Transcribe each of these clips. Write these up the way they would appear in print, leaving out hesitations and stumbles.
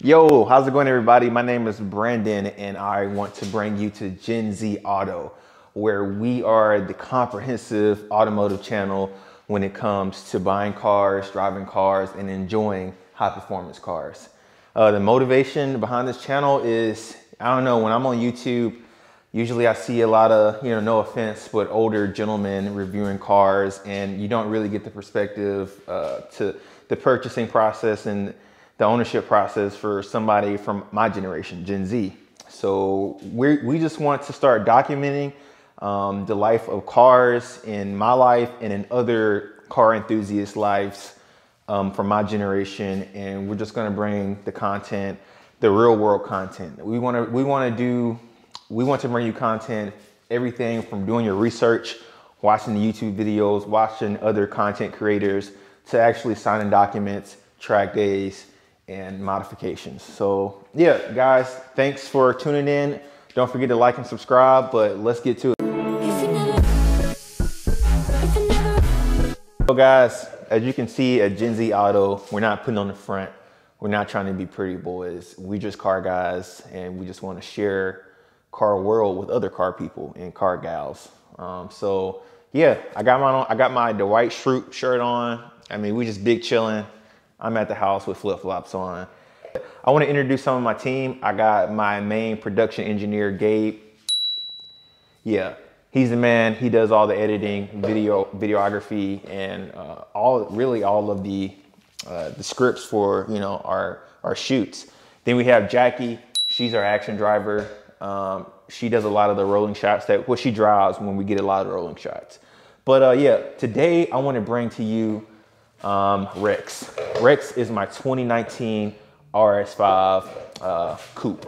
Yo, how's it going, everybody? My name is Brandon, and I want to bring you to Gen Z Auto, where we are the comprehensive automotive channel when it comes to buying cars, driving cars, and enjoying high-performance cars. The motivation behind this channel is, I don't know, when I'm on YouTube, usually I see a lot of, no offense, but older gentlemen reviewing cars, and you don't really get the perspective to the purchasing process and the ownership process for somebody from my generation, Gen Z. So we just want to start documenting the life of cars in my life and in other car enthusiast lives from my generation, and we're just going to bring the content, the real world content. We want to bring you content, everything from doing your research, watching the YouTube videos, watching other content creators, to actually signing documents, track days, and modifications. So yeah, guys, thanks for tuning in. Don't forget to like and subscribe, but let's get to it. So guys, as you can see at Gen Z Auto, we're not putting on the front. We're not trying to be pretty boys. We just car guys, and we just want to share car world with other car people and car gals. So yeah, I got my Dwight Schrute shirt on. I mean, we just big chilling. I'm at the house with flip-flops on. I want to introduce some of my team. I got my main production engineer, Gabe. Yeah, he's the man. He does all the editing, videography, and really all of the scripts for our shoots. Then we have Jackie. She's our action driver. She does a lot of the rolling shots she drives when we get a lot of rolling shots. But yeah, today I want to bring to you Rex. Rex is my 2019 RS5 coupe.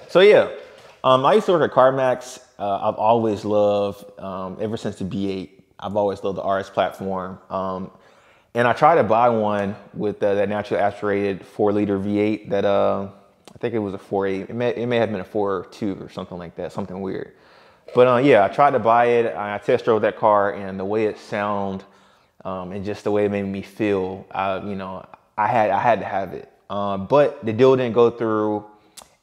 So yeah, I used to work at CarMax. I've always loved, ever since the B8, I've always loved the RS platform. And I tried to buy one with that naturally aspirated 4-liter V8 that I think it was a 4.8. It may have been a 4.2 or something like that, something weird. But yeah, I tried to buy it. I test drove that car, and the way it sounded and just the way it made me feel, I had to have it. But the deal didn't go through,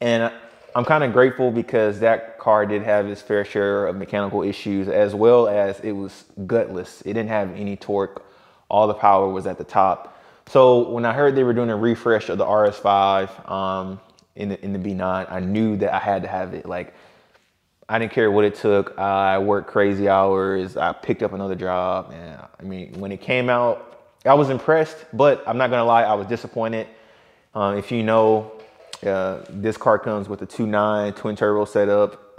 and I'm kind of grateful because that car did have its fair share of mechanical issues, as well as it was gutless. It didn't have any torque. All the power was at the top. So when I heard they were doing a refresh of the RS5 in the B9, I knew that I had to have it. Like, I didn't care what it took. I worked crazy hours. I picked up another job. And I mean, when it came out, I was impressed, but I'm not gonna lie, I was disappointed. If you know, this car comes with a 2.9 twin turbo setup.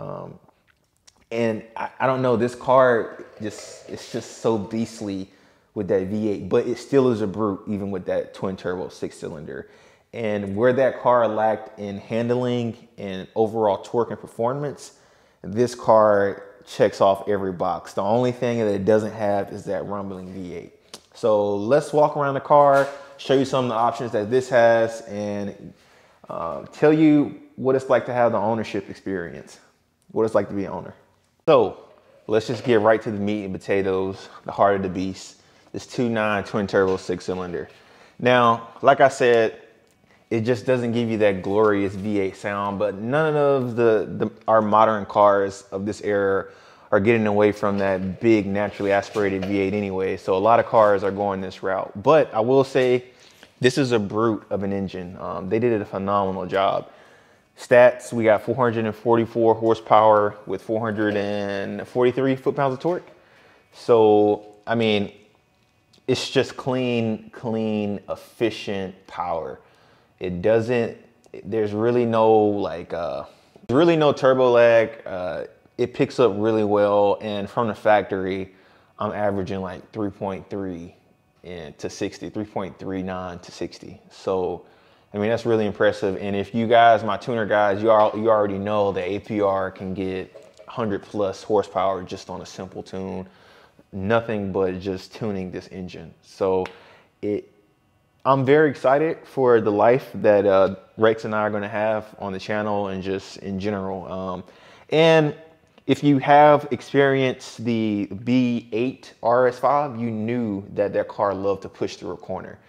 And I don't know, this car it's just so beastly with that V8, but it still is a brute even with that twin turbo 6-cylinder. And where that car lacked in handling and overall torque and performance, this car checks off every box. The only thing that it doesn't have is that rumbling V8. So let's walk around the car, show you some of the options that this has, and tell you what it's like to have the ownership experience, what it's like to be an owner. So let's just get right to the meat and potatoes, the heart of the beast. This 2.9 twin turbo 6-cylinder. Now, like I said, it just doesn't give you that glorious V8 sound, but none of our modern cars of this era are getting away from that big naturally aspirated V8 anyway. So a lot of cars are going this route. But I will say, this is a brute of an engine. They did a phenomenal job. Stats, we got 444 horsepower with 443 foot-pounds of torque. So, I mean, it's just clean, efficient power. It doesn't, there's really no turbo lag. It picks up really well. And from the factory, I'm averaging like 3.3 to 60, 3.39 to 60. So, I mean, that's really impressive. And if you guys, my tuner guys, you already know that APR can get 100+ horsepower just on a simple tune. Nothing but just tuning this engine. So I'm very excited for the life that Rex and I are going to have on the channel and just in general. And if you have experienced the B8 RS5, you knew that that car loved to push through a corner.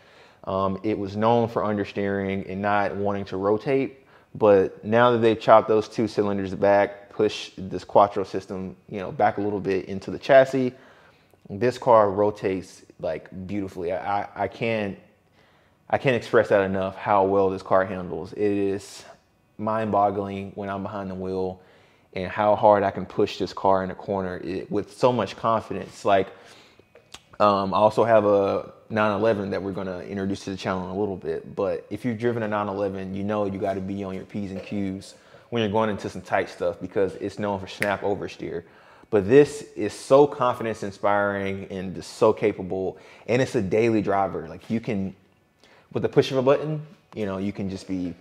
It was known for understeering and not wanting to rotate, but now that they've chopped those 2 cylinders back, pushed this quattro system, you know, back a little bit into the chassis, this car rotates like beautifully. I can't express that enough how well this car handles. It is mind-boggling when I'm behind the wheel and how hard I can push this car in a corner with so much confidence. Like, I also have a 911 that we're gonna introduce to the channel in a little bit, but if you've driven a 911, you know you gotta be on your P's and Q's when you're going into some tight stuff because it's known for snap oversteer. But this is so confidence inspiring and just so capable, and it's a daily driver. Like, you can, with the push of a button, you know, you can just be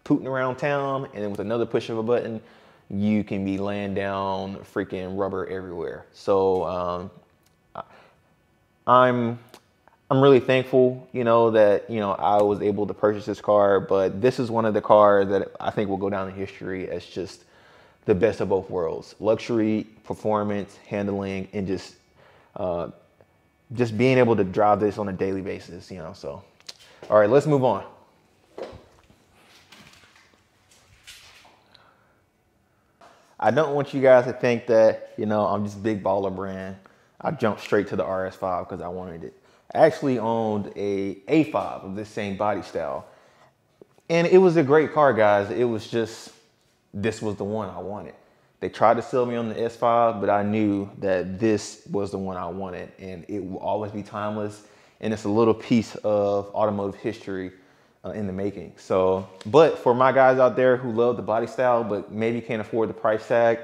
pooting around town, and then with another push of a button, you can be laying down freaking rubber everywhere. So I'm really thankful, you know, that, you know, I was able to purchase this car, but this is one of the cars that I think will go down in history as just the best of both worlds. Luxury, performance, handling, and just being able to drive this on a daily basis, you know. So, all right, let's move on. I don't want you guys to think that, you know, I'm just big baller brand. I jumped straight to the RS5 because I wanted it. I actually owned a A5 of this same body style. And it was a great car, guys. It was just, this was the one I wanted. They tried to sell me on the S5, but I knew that this was the one I wanted, and it will always be timeless. And it's a little piece of automotive history in the making. So, but for my guys out there who love the body style, but maybe can't afford the price tag,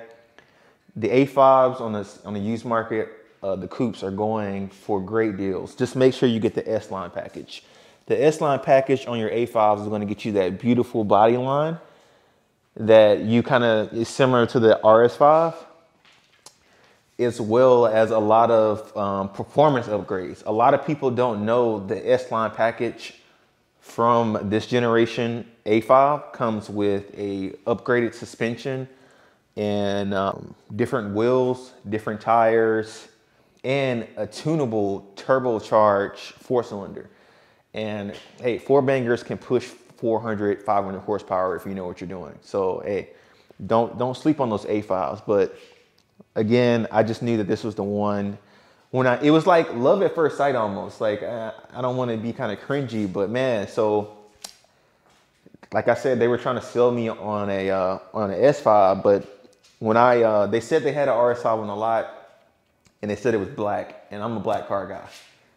the A5s on the used market, the coupes are going for great deals. Just make sure you get the S-Line package. The S-Line package on your A5s is going to get you that beautiful body line that you kind of is similar to the RS5, as well as a lot of performance upgrades. A lot of people don't know the S-Line package from this generation A5 comes with a upgraded suspension and different wheels, different tires, and a tunable turbocharged 4-cylinder. And hey, 4-bangers can push 400, 500 horsepower if you know what you're doing. So hey, don't sleep on those A5s. But again, I just knew that this was the one. It was like love at first sight almost. Like, I don't want to be kind of cringy, but man, so like I said, they were trying to sell me on an S5, but when they said they had an RS5 on the lot, and they said it was black, and I'm a black car guy.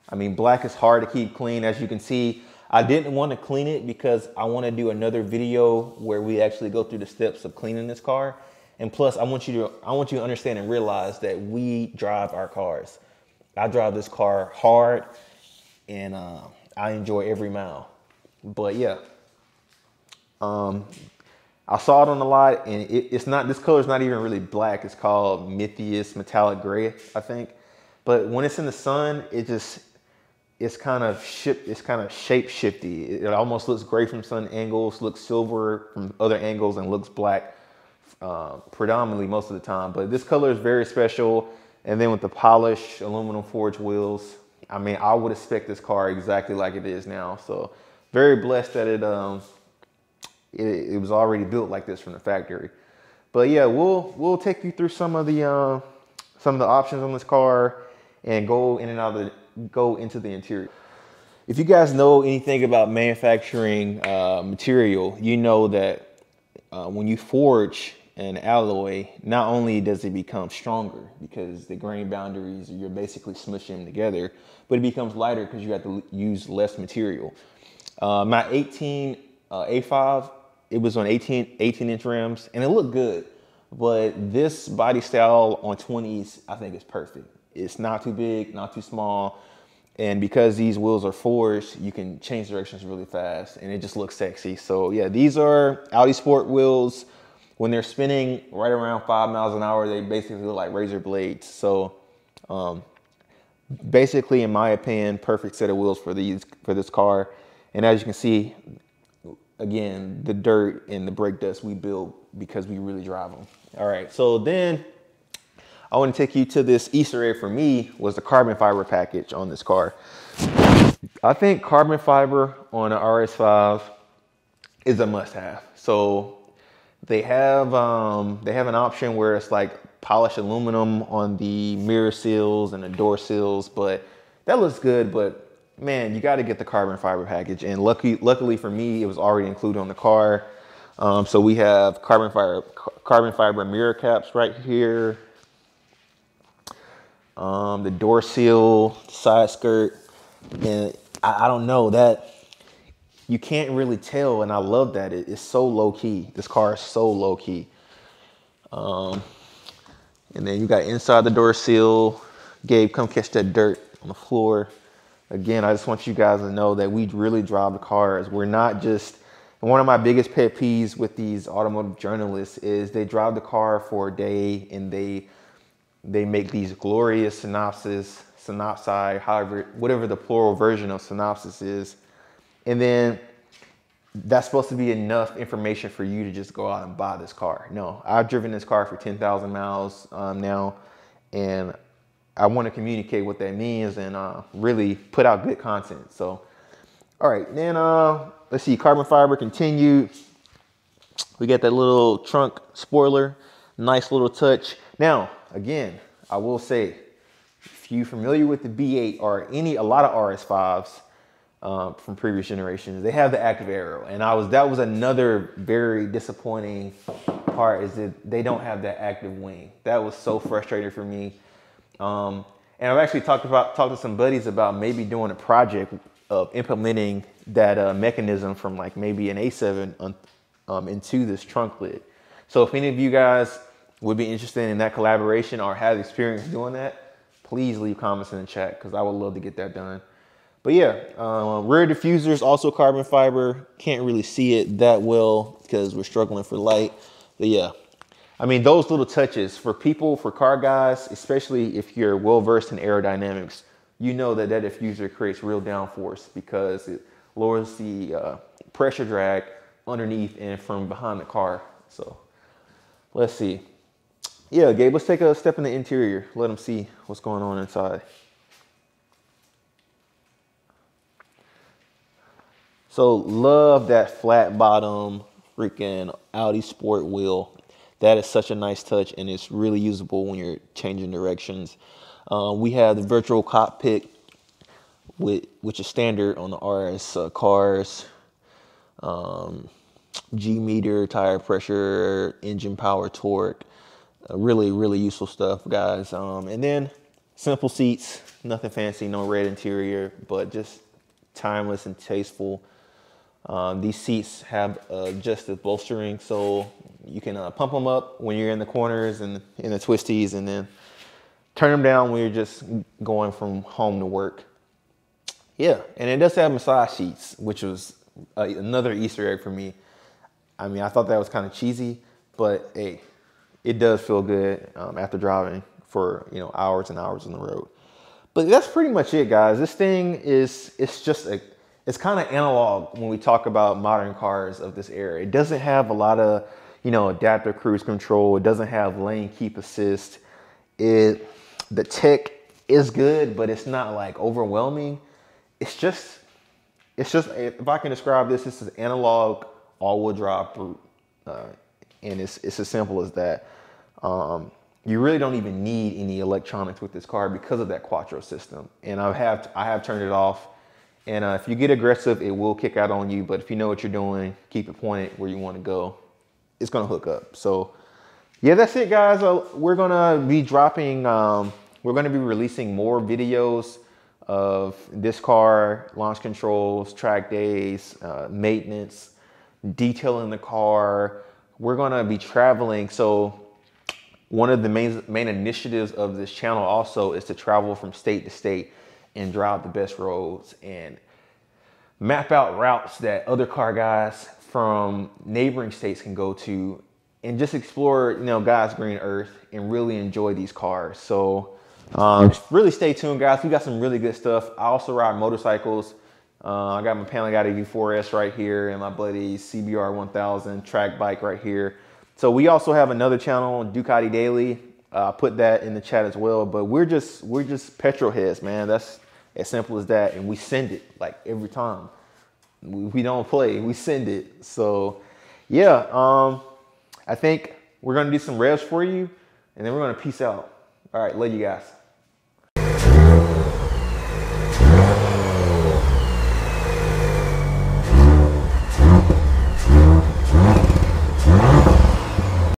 I mean, black is hard to keep clean, as you can see. I didn't want to clean it because I want to do another video where we actually go through the steps of cleaning this car. And plus, I want you to understand and realize that we drive our cars. I drive this car hard, and I enjoy every mile. But yeah, I saw it on the lot, and it's not, this color is not even really black. It's called Enthusiast metallic gray, I think. But when it's in the sun, it's kind of shape shifty. It almost looks gray from some angles, looks silver from other angles, and looks black predominantly most of the time. But this color is very special. And then with the polished aluminum forged wheels, I mean, I would expect this car exactly like it is now. So very blessed that it was already built like this from the factory. But yeah, we'll take you through some of the options on this car and go into the interior. If you guys know anything about manufacturing material, you know that when you forge an alloy, not only does it become stronger because the grain boundaries, you're basically smushing them together, but it becomes lighter because you have to use less material. My 18 A5, it was on 18-inch rims, and it looked good. But this body style on 20s, I think is perfect. It's not too big, not too small. And because these wheels are forged, you can change directions really fast, and it just looks sexy. So yeah, these are Audi Sport wheels. When they're spinning right around 5 miles an hour, they basically look like razor blades. So basically, in my opinion, perfect set of wheels for this car. And as you can see, again, the dirt and the brake dust we build because we really drive them. All right, so then I want to take you to this Easter egg for me was the carbon fiber package on this car. I think carbon fiber on an RS5 is a must-have. So they have an option where it's like polished aluminum on the mirror seals and the door seals, but that looks good. But man, you got to get the carbon fiber package. And luckily for me, it was already included on the car. So we have carbon fiber mirror caps right here. The door seal, side skirt, and I don't know, that you can't really tell, and I love that it's so low key. This car is so low key. And then you got inside the door seal. Gabe, come catch that dirt on the floor. Again, I just want you guys to know that we really drive the cars. We're not just, one of my biggest pet peeves with these automotive journalists is they drive the car for a day and they make these glorious synopsi, however, whatever the plural version of synopsis is. And then that's supposed to be enough information for you to just go out and buy this car. No, I've driven this car for 10,000 miles now, and I want to communicate what that means and really put out good content. So, all right, then let's see, carbon fiber continued. We got that little trunk spoiler, nice little touch. Now, again, I will say, if you're familiar with the B8 or a lot of RS5s from previous generations, they have the active aero, and that was another very disappointing part, is that they don't have that active wing. That was so frustrating for me. And I've actually talked to some buddies about maybe doing a project of implementing that mechanism from like maybe an A7 into this trunk lid. So if any of you guys would be interested in that collaboration or have experience doing that, please leave comments in the chat because I would love to get that done. But yeah, rear diffusers, also carbon fiber. Can't really see it that well because we're struggling for light. But yeah, I mean, those little touches for car guys, especially if you're well-versed in aerodynamics, you know that diffuser creates real downforce because it lowers the pressure drag underneath and from behind the car. So let's see. Yeah, Gabe, let's take a step in the interior. Let them see what's going on inside. So love that flat bottom freaking Audi sport wheel. That is such a nice touch, and it's really usable when you're changing directions. We have the virtual cockpit, which is standard on the RS cars. G meter, tire pressure, engine power, torque. Really, really useful stuff, guys. And then simple seats, nothing fancy, no red interior, but just timeless and tasteful. These seats have adjusted bolstering, so you can pump them up when you're in the corners and in the twisties, and then turn them down when you're just going from home to work. Yeah, and it does have massage seats, which was another Easter egg for me. I mean, I thought that was kind of cheesy, but hey, it does feel good after driving for, you know, hours and hours on the road. But that's pretty much it, guys. This thing it's kind of analog when we talk about modern cars of this era. It doesn't have a lot of, you know, adaptive cruise control. It doesn't have lane keep assist. The tech is good, but it's not like overwhelming. It's just, if I can describe this is analog all-wheel drive brute. And it's as simple as that. You really don't even need any electronics with this car because of that quattro system. And I have turned it off. And if you get aggressive, it will kick out on you. But if you know what you're doing, keep it pointed where you want to go, it's going to hook up. So yeah, that's it, guys. We're going to be dropping, we're going to be releasing more videos of this car, launch controls, track days, maintenance, detailing the car. We're going to be traveling. So one of the main initiatives of this channel also is to travel from state to state and drive the best roads and map out routes that other car guys from neighboring states can go to and just explore, you know, God's green earth and really enjoy these cars. So Really stay tuned, guys. We got some really good stuff. I also ride motorcycles. I got my Panigale V4S right here and my buddy's CBR 1000 track bike right here. So we also have another channel, Ducati Daily. I put that in the chat as well. But we're just petrol heads, man. That's as simple as that. And we send it like every time. We don't play. We send it. So yeah, I think we're gonna do some revs for you, and then we're gonna peace out. All right, love you guys.